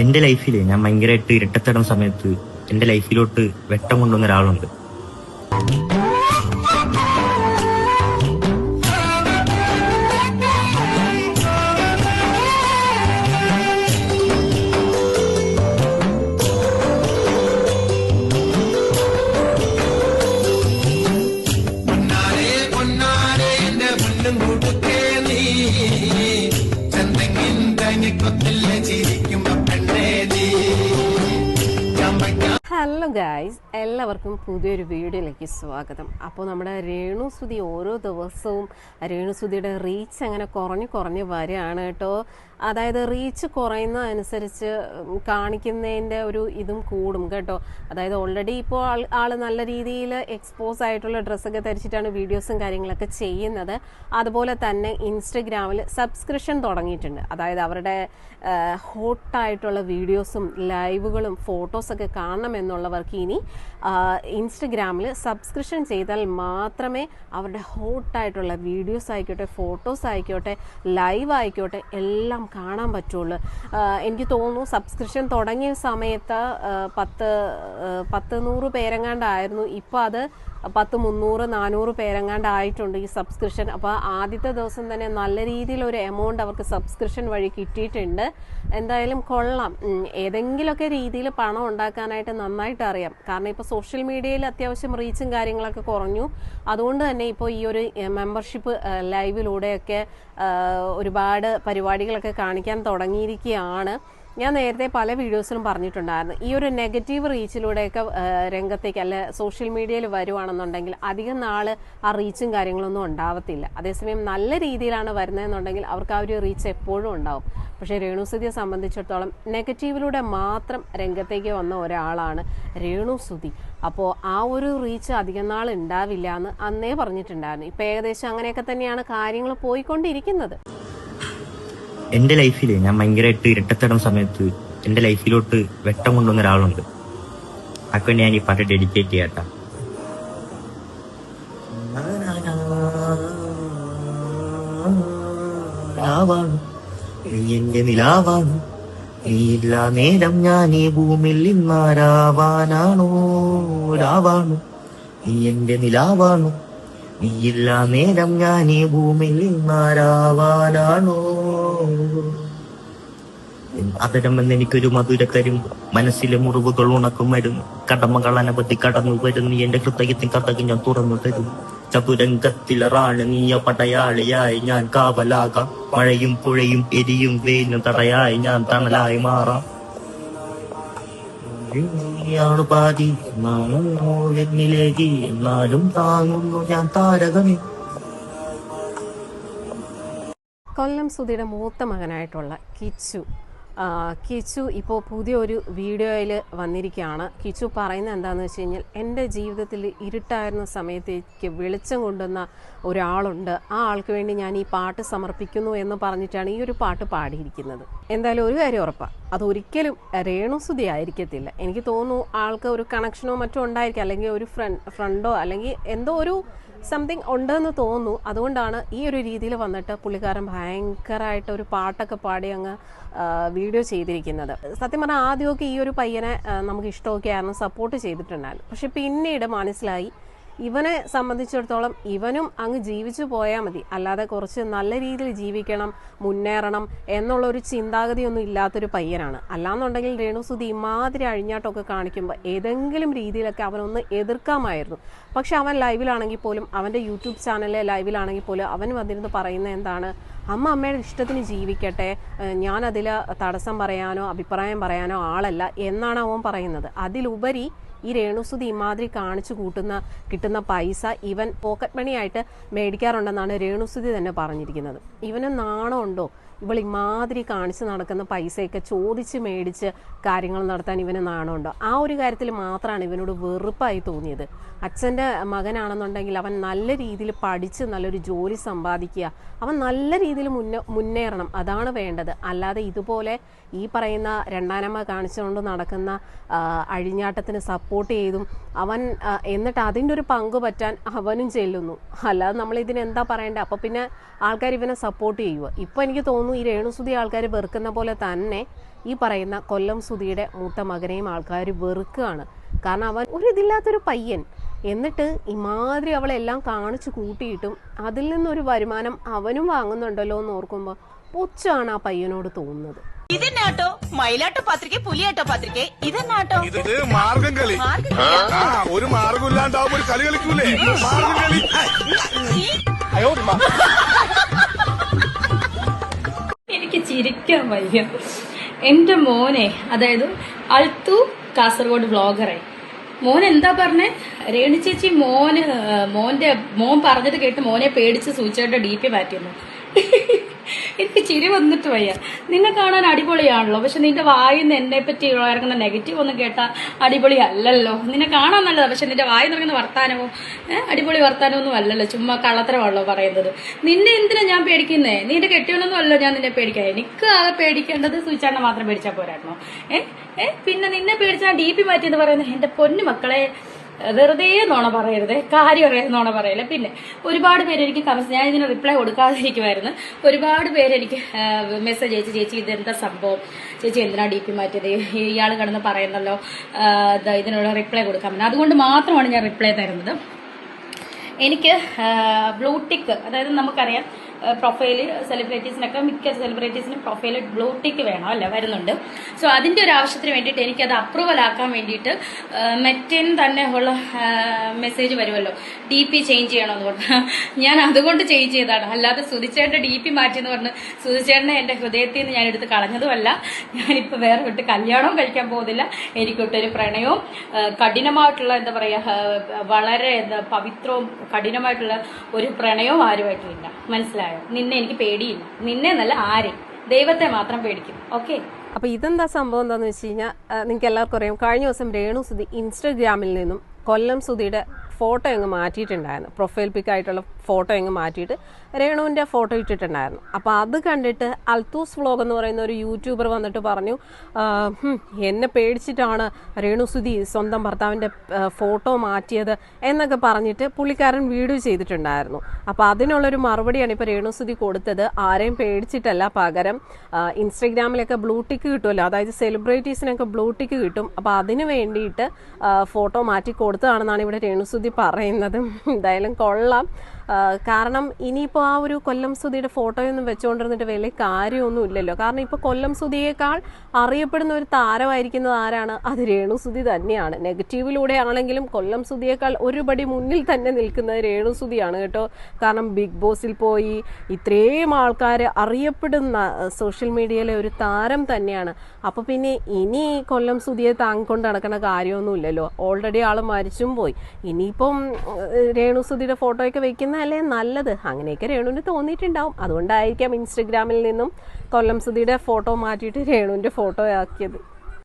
എന്റെ ലൈഫിൽ ഞാൻ ഭയങ്കരമായിട്ട് ഇരട്ടത്തടം സമയത്ത് എന്റെ ലൈഫിലോട്ട് വെട്ടം കൊണ്ടുവന്ന ഒരാളുണ്ട്. ഹലോ ഗായ്സ്, എല്ലാവർക്കും പുതിയൊരു വീഡിയോയിലേക്ക് സ്വാഗതം. അപ്പോൾ നമ്മുടെ രേണുസുതി ഓരോ ദിവസവും രേണുസുതിയുടെ റീച്ച് അങ്ങനെ കുറഞ്ഞ് വരികയാണ് കേട്ടോ. അതായത് റീച്ച് കുറയുന്നതനുസരിച്ച് കാണിക്കുന്നതിൻ്റെ ഒരു ഇതും കൂടും കേട്ടോ. അതായത് ഓൾറെഡി ഇപ്പോൾ ആൾ നല്ല രീതിയിൽ എക്സ്പോസ് ആയിട്ടുള്ള ഡ്രസ്സൊക്കെ ധരിച്ചിട്ടാണ് വീഡിയോസും കാര്യങ്ങളൊക്കെ ചെയ്യുന്നത്. അതുപോലെ തന്നെ ഇൻസ്റ്റഗ്രാമിൽ സബ്സ്ക്രിപ്ഷൻ തുടങ്ങിയിട്ടുണ്ട്. അതായത് അവരുടെ ഹോട്ടായിട്ടുള്ള വീഡിയോസും ലൈവുകളും ഫോട്ടോസൊക്കെ കാണണമെന്നുള്ളവർക്ക് ഇനി ഇൻസ്റ്റഗ്രാമിൽ സബ്സ്ക്രിപ്ഷൻ ചെയ്താൽ മാത്രമേ അവരുടെ ഹോട്ടായിട്ടുള്ള വീഡിയോസ് ആയിക്കോട്ടെ, ഫോട്ടോസ് ആയിക്കോട്ടെ, ലൈവ് ആയിക്കോട്ടെ എല്ലാം കാണാൻ പറ്റുള്ളൂ. എനിക്ക് തോന്നുന്നു സബ്സ്ക്രിപ്ഷൻ തുടങ്ങിയ സമയത്ത് 100 പേരെങ്ങാണ്ടായിരുന്നു. ഇപ്പോൾ അത് 300-400 പേരെങ്ങാണ്ടായിട്ടുണ്ട് ഈ സബ്സ്ക്രിപ്ഷൻ. അപ്പോൾ ആദ്യത്തെ ദിവസം തന്നെ നല്ല രീതിയിലൊരു എമൗണ്ട് അവർക്ക് സബ്സ്ക്രിപ്ഷൻ വഴി കിട്ടിയിട്ടുണ്ട്. എന്തായാലും കൊള്ളാം. ഏതെങ്കിലുമൊക്കെ രീതിയിൽ പണം ഉണ്ടാക്കാനായിട്ട് നന്നായിട്ട് അറിയാം. കാരണം ഇപ്പോൾ സോഷ്യൽ മീഡിയയിൽ അത്യാവശ്യം റീച്ചും കാര്യങ്ങളൊക്കെ കുറഞ്ഞു. അതുകൊണ്ട് തന്നെ ഇപ്പോൾ ഈ ഒരു മെമ്പർഷിപ്പ് ലൈവിലൂടെയൊക്കെ ഒരുപാട് പരിപാടികളൊക്കെ കാണിക്കാൻ തുടങ്ങിയിരിക്കുകയാണ്. ഞാൻ നേരത്തെ പല വീഡിയോസിലും പറഞ്ഞിട്ടുണ്ടായിരുന്നു, ഈ ഒരു നെഗറ്റീവ് റീച്ചിലൂടെയൊക്കെ രംഗത്തേക്ക് അല്ല സോഷ്യൽ മീഡിയയിൽ വരുവാണെന്നുണ്ടെങ്കിൽ അധികം നാൾ ആ റീച്ചും കാര്യങ്ങളൊന്നും ഉണ്ടാവത്തില്ല. അതേസമയം നല്ല രീതിയിലാണ് വരുന്നതെന്നുണ്ടെങ്കിൽ അവർക്ക് ആ ഒരു റീച്ച് എപ്പോഴും ഉണ്ടാവും. പക്ഷേ രേണുസുതിയെ സംബന്ധിച്ചിടത്തോളം നെഗറ്റീവിലൂടെ മാത്രം രംഗത്തേക്ക് വന്ന ഒരാളാണ് രേണുസുതി. അപ്പോൾ ആ ഒരു റീച്ച് അധികം നാൾ ഉണ്ടാവില്ല എന്ന് അന്നേ പറഞ്ഞിട്ടുണ്ടായിരുന്നു. ഇപ്പം ഏകദേശം അങ്ങനെയൊക്കെ തന്നെയാണ് കാര്യങ്ങൾ പോയിക്കൊണ്ടിരിക്കുന്നത്. എന്റെ ലൈഫിൽ ഞാൻ ഭയങ്കരമായിട്ട് ഇരട്ടത്തടം സമയത്ത് എന്റെ ലൈഫിലോട്ട് വെട്ടം കൊണ്ടുവന്ന ഒരാളുണ്ട്. അതൊക്കെ ഞാൻ ഈ പാട്ട് ഡെഡിക്കേറ്റ് ചെയ്യാത്ത. നീ എന്റെ നിലാവാണ്, നീയില്ല നേരം ഞാൻ ഈ ഭൂമിയിൽ ഇന്നാരാവാനാണോ രാവാണ്. നീ എന്റെ നിലാവാണു, നീയില്ല നേരം ഞാൻ ഈ ഭൂമിയിൽ ഇന്നാരാവാനാണോ. അതരമെന്ന് എനിക്കൊരു മധുരക്കരും മനസ്സിലെ മുറിവുകൾ ഉണക്കും വരും. കടമകൾ അനവധി കടന്നു വരും. നീ എന്റെ ഹൃദയത്തിൻ കഥക് ഞാൻ തുറന്നു തരും. ചതുരംഗത്തിലറാണ് നീയ പടയാളിയായി ഞാൻ കാവലാകാം. മഴയും പുഴയും എരിയും വെയിലും തടയായി ഞാൻ തണലായി മാറാം. ാണ് പാതി എന്നിലേക്ക് എന്നാലും താങ്ങുന്നു ഞാൻ താരകമേ. കൊല്ലം സുധിയുടെ മൂത്ത മകനായിട്ടുള്ള കിച്ചു ഇപ്പോൾ പുതിയൊരു വീഡിയോയിൽ വന്നിരിക്കുകയാണ്. കിച്ചു പറയുന്നത് എന്താണെന്ന് വെച്ച് കഴിഞ്ഞാൽ, എൻ്റെ ജീവിതത്തിൽ ഇരുട്ടായിരുന്ന സമയത്തേക്ക് വെളിച്ചം കൊണ്ടുവന്ന ഒരാളുണ്ട്, ആ ആൾക്ക് വേണ്ടി ഞാൻ ഈ പാട്ട് സമർപ്പിക്കുന്നു എന്ന് പറഞ്ഞിട്ടാണ് ഈ ഒരു പാട്ട് പാടിയിരിക്കുന്നത്. എന്തായാലും ഒരു കാര്യം ഉറപ്പാണ്, അതൊരിക്കലും രേണുസുതി ആയിരിക്കത്തില്ല. എനിക്ക് തോന്നുന്നു ആൾക്ക് ഒരു കണക്ഷനോ മറ്റോ ഉണ്ടായിരിക്കും, അല്ലെങ്കിൽ ഒരു ഫ്രണ്ടോ അല്ലെങ്കിൽ എന്തോ ഒരു സംതിങ് ഉണ്ടെന്ന് തോന്നുന്നു. അതുകൊണ്ടാണ് ഈ ഒരു രീതിയിൽ വന്നിട്ട് പുള്ളിക്കാരൻ ഭയങ്കരമായിട്ട് ഒരു പാട്ടൊക്കെ പാടി അങ്ങ് വീഡിയോ ചെയ്തിരിക്കുന്നത്. സത്യം പറഞ്ഞാൽ ആദ്യമൊക്കെ ഈ ഒരു പയ്യനെ നമുക്ക് ഇഷ്ടമൊക്കെ ആയിരുന്നു, സപ്പോർട്ട് ചെയ്തിട്ടുണ്ടായിരുന്നു. പക്ഷെ പിന്നീട് മനസ്സിലായി ഇവനെ സംബന്ധിച്ചിടത്തോളം ഇവനും അങ്ങ് ജീവിച്ചു പോയാൽ മതി, അല്ലാതെ കുറച്ച് നല്ല രീതിയിൽ ജീവിക്കണം, മുന്നേറണം എന്നുള്ളൊരു ചിന്താഗതിയൊന്നും ഇല്ലാത്തൊരു പയ്യനാണ്. അല്ലാന്നുണ്ടെങ്കിൽ രേണുസുതി ഇമാതിരി അഴിഞ്ഞാട്ടമൊക്കെ കാണിക്കുമ്പോൾ ഏതെങ്കിലും രീതിയിലൊക്കെ അവനൊന്ന് എതിർക്കാമായിരുന്നു. പക്ഷെ അവൻ ലൈവിലാണെങ്കിൽ പോലും, അവൻ്റെ യൂട്യൂബ് ചാനലിലെ ലൈവിലാണെങ്കിൽ പോലും അവൻ വന്നിരുന്ന് പറയുന്നത് എന്താണ്, അമ്മയുടെ ഇഷ്ടത്തിന് ജീവിക്കട്ടെ, ഞാനതിൽ തടസ്സം പറയാനോ അഭിപ്രായം പറയാനോ ആളല്ല എന്നാണ് അവൻ പറയുന്നത്. അതിലുപരി ഈ രേണുസുതി ഇമാതിരി കാണിച്ചു കിട്ടുന്ന പൈസ ഇവൻ പോക്കറ്റ് മണിയായിട്ട് മേടിക്കാറുണ്ടെന്നാണ് രേണുസുതി തന്നെ പറഞ്ഞിരിക്കുന്നത്. ഇവന് നാണമുണ്ടോ? ഇവൾ ഇമാതിരി കാണിച്ച് നടക്കുന്ന പൈസയൊക്കെ ചോദിച്ച് മേടിച്ച് കാര്യങ്ങൾ നടത്താൻ ഇവന് നാണമുണ്ടോ? ആ ഒരു കാര്യത്തിൽ മാത്രമാണ് ഇവനോട് വെറുപ്പായി തോന്നിയത്. അച്ഛൻ്റെ മകനാണെന്നുണ്ടെങ്കിൽ അവൻ നല്ല രീതിയിൽ പഠിച്ച് നല്ലൊരു ജോലി സമ്പാദിക്കുക, അവൻ നല്ല രീതിയിൽ മുന്നേറണം, അതാണ് വേണ്ടത്. അല്ലാതെ ഇതുപോലെ ഈ പറയുന്ന രണ്ടാനമ്മ കാണിച്ചുകൊണ്ട് നടക്കുന്ന അഴിഞ്ഞാട്ടത്തിന് സപ്പോർട്ട് ചെയ്തും അവൻ എന്നിട്ട് അതിൻ്റെ ഒരു പങ്ക് പറ്റാൻ അവനും ചെല്ലുന്നു. അല്ലാതെ നമ്മൾ ഇതിനെന്താ പറയേണ്ടത്? അപ്പോൾ പിന്നെ ആൾക്കാർ ഇവനെ സപ്പോർട്ട് ചെയ്യുക. ഇപ്പോൾ എനിക്ക് തോന്നുന്നു തോന്നുന്നു ഈ രേണുസുതി ആൾക്കാർ വെറുക്കുന്ന പോലെ തന്നെ ഈ പറയുന്ന കൊല്ലം സുധിയുടെ മൂത്ത മകനെയും ആൾക്കാർ വെറുക്കുകയാണ്. കാരണം അവൻ ഒരു ഇതില്ലാത്തൊരു പയ്യൻ, എന്നിട്ട് ഇമാതിരി അവളെല്ലാം കാണിച്ചു കൂട്ടിയിട്ടും അതിൽ നിന്നൊരു വരുമാനം അവനും വാങ്ങുന്നുണ്ടല്ലോ എന്ന് ഓർക്കുമ്പോൾ പുച്ഛമാണ് ആ പയ്യനോട് തോന്നുന്നത്. ഇതെന്നാട്ടോ മയിലാട്ടോ പത്രിക പുലിയാട്ടോ പത്രിക ഇതെന്നാട്ടോ ഇത് മാർഗം കളി. ഒരു മാർഗം ഇല്ലാണ്ടാവുമ്പോ ഒരു കളി കളിക്കൂലേ, മാർഗം കളി. എനിക്ക് ചിരിക്കാൻ വയ്യ. എന്റെ മോനെ, അതായത് അൽത്തു കാസർഗോഡ് വ്ളോഗറെ, മോൻ എന്താ പറഞ്ഞേ? രേണു ചേച്ചി മോൻ പറഞ്ഞത് കേട്ട് മോനെ പേടിച്ച് സൂചിയുടെ DP മാറ്റിയെന്നു. എനിക്ക് ചിരി വന്നിട്ട് വയ്യ. നിന്നെ കാണാൻ അടിപൊളിയാണല്ലോ, പക്ഷെ നിന്റെ വായിന്ന് എന്നെ പറ്റി ഇറങ്ങുന്ന നെഗറ്റീവ് ഒന്നും കേട്ടാ അടിപൊളി അല്ലല്ലോ. നിന്നെ കാണാൻ നല്ലതാ, പക്ഷെ നിന്റെ വായി നിറങ്ങുന്ന വർത്താനമോ അടിപൊളി വർത്താനമൊന്നും അല്ലല്ലോ, ചുമ്മാ കള്ളത്തരമാണല്ലോ പറയുന്നത്. നിന്നെ എന്തിനാ ഞാൻ പേടിക്കുന്നേ? നിന്റെ കെട്ടിയൊന്നും അല്ലോ ഞാൻ നിന്നെ പേടിക്കാൻ. എനിക്ക് ആകെ പേടിക്കേണ്ടത് സൂചിച്ചാണ്ട മാത്രം പേടിച്ചാൽ പോരായിരുന്നോ? പിന്നെ നിന്നെ പേടിച്ചാൽ DP മാറ്റിയെന്ന് പറയുന്നത്. എന്റെ പൊന്നു മക്കളെ, വെറുതെ നോണ പറയരുത്, കാര്യം അറിയാതെ നോണ പറയില്ല. പിന്നെ ഒരുപാട് പേര് എനിക്ക് കമന്റ്സ്, ഞാൻ ഇതിന് റിപ്ലൈ കൊടുക്കാതിരിക്കുമായിരുന്നു. ഒരുപാട് പേര് എനിക്ക് മെസ്സേജ് അയച്ചു, ചേച്ചി ഇതെന്താ സംഭവം, ചേച്ചി എന്തിനാ DP മാറ്റിയത്, ഇയാൾ കിടന്ന് പറയുന്നല്ലോ, ഇതിനുള്ള റിപ്ലൈ കൊടുക്കാൻ പറ്റും. അതുകൊണ്ട് മാത്രമാണ് ഞാൻ റിപ്ലൈ തരുന്നത്. എനിക്ക് ബ്ലൂടിക്ക്, അതായത് നമുക്കറിയാം പ്രൊഫൈല് സെലിബ്രിറ്റീസിനൊക്കെ, മിക്ക സെലിബ്രിറ്റീസിനും പ്രൊഫൈല് ബ്ലൂടിക്ക് വേണം അല്ല, വരുന്നുണ്ട്. സോ അതിന്റെ ഒരു ആവശ്യത്തിന് വേണ്ടിയിട്ട് എനിക്കത് അപ്രൂവൽ ആക്കാൻ വേണ്ടിയിട്ട് മെറ്റേൻ തന്നെ ഉള്ള മെസ്സേജ് വരുമല്ലോ, DP ചേഞ്ച് ചെയ്യണമെന്ന് പറഞ്ഞു. ഞാൻ അതുകൊണ്ട് ചേഞ്ച് ചെയ്തതാണ്, അല്ലാതെ സുധിച്ചേട്ടൻ്റെ DP മാറ്റിയെന്ന് പറഞ്ഞ് സുധിച്ചേട്ടനെ എൻ്റെ ഹൃദയത്തിൽ നിന്ന് ഞാൻ എടുത്ത് കളഞ്ഞതുമല്ല. ഞാനിപ്പോൾ വേറെ വിട്ട് കല്യാണവും കഴിക്കാൻ പോകുന്നില്ല. എനിക്കൊട്ടൊരു പ്രണയവും കഠിനമായിട്ടുള്ള എന്താ പറയുക, വളരെ പവിത്രവും കഠിനമായിട്ടുള്ള ഒരു പ്രണയവും ആരുമായിട്ടില്ല. മനസ്സിലായോ? നിന്നെ എനിക്ക് പേടിയില്ല, നിന്നെ എന്നല്ല ആരെയും, ദൈവത്തെ മാത്രം പേടിക്കും. ഓക്കെ. അപ്പോൾ ഇതെന്താ സംഭവം എന്താണെന്ന് വെച്ച് കഴിഞ്ഞാൽ, നിങ്ങൾക്ക് എല്ലാവർക്കും അറിയാം, കഴിഞ്ഞ ദിവസം രേണുസുതി ഇൻസ്റ്റഗ്രാമിൽ നിന്നും കൊല്ലം സുധിയുടെ ഫോട്ടോ അങ്ങ് മാറ്റിയിട്ടുണ്ടായിരുന്നു. പ്രൊഫൈൽ പിക്കായിട്ടുള്ള ഫോട്ടോ അങ്ങ് മാറ്റിയിട്ട് രേണുവിൻ്റെ ഫോട്ടോ ഇട്ടിട്ടുണ്ടായിരുന്നു. അപ്പോൾ അത് കണ്ടിട്ട് അൽത്തൂസ് വ്ളോഗ് എന്ന് പറയുന്ന ഒരു യൂട്യൂബർ വന്നിട്ട് പറഞ്ഞു, എന്നെ പേടിച്ചിട്ടാണ് രേണുസുതി സ്വന്തം ഭർത്താവിൻ്റെ ഫോട്ടോ മാറ്റിയത് എന്നൊക്കെ പറഞ്ഞിട്ട് പുള്ളിക്കാരൻ വീഡിയോ ചെയ്തിട്ടുണ്ടായിരുന്നു. അപ്പോൾ അതിനുള്ളൊരു മറുപടിയാണ് ഇപ്പോൾ രേണുസുതി കൊടുത്തത്. ആരെയും പേടിച്ചിട്ടല്ല, പകരം ഇൻസ്റ്റഗ്രാമിലൊക്കെ ബ്ലൂടിക്ക് കിട്ടുമല്ലോ, അതായത് സെലിബ്രിറ്റീസിനൊക്കെ ബ്ലൂടിക്ക് കിട്ടും. അപ്പോൾ അതിന് വേണ്ടിയിട്ട് ഫോട്ടോ മാറ്റി കൊടുത്തതാണെന്നാണ് ഇവിടെ രേണുസുതി പറയുന്നത്. എന്തായാലും കൊള്ളാം. കാരണം ഇനിയിപ്പോൾ ആ ഒരു കൊല്ലം സുധിയുടെ ഫോട്ടോയൊന്നും വെച്ചുകൊണ്ടിരുന്നിട്ട് വലിയ കാര്യമൊന്നും ഇല്ലല്ലോ. കാരണം ഇപ്പോൾ കൊല്ലം സുധിയേക്കാൾ അറിയപ്പെടുന്ന ഒരു താരമായിരിക്കുന്നത് ആരാണ്? അത് രേണുസുതി തന്നെയാണ്. നെഗറ്റീവിലൂടെ ആണെങ്കിലും കൊല്ലം സുധിയേക്കാൾ ഒരുപടി മുന്നിൽ തന്നെ നിൽക്കുന്നത് രേണുസുതിയാണ് കേട്ടോ. കാരണം ബിഗ് ബോസിൽ പോയി ഇത്രയും ആൾക്കാർ അറിയപ്പെടുന്ന സോഷ്യൽ മീഡിയയിലെ ഒരു താരം തന്നെയാണ്. അപ്പോൾ പിന്നെ ഇനി കൊല്ലം സുധിയെ താങ്ങിക്കൊണ്ട് നടക്കുന്ന കാര്യമൊന്നും ഇല്ലല്ലോ. ഓൾറെഡി ആൾ മരിച്ചും പോയി. ഇനിയിപ്പം രേണുസുധിയുടെ ഫോട്ടോയൊക്കെ വെക്കുന്നതല്ലേ നല്ലത്. അങ്ങനെയൊക്കെ രേണുവിന് തോന്നിയിട്ടുണ്ടാവും. അതുകൊണ്ടായിരിക്കാം ഇൻസ്റ്റഗ്രാമിൽ നിന്നും കൊല്ലം സുധിയുടെ ഫോട്ടോ മാറ്റിയിട്ട് രേണുവിൻ്റെ ഫോട്ടോ ആക്കിയത്.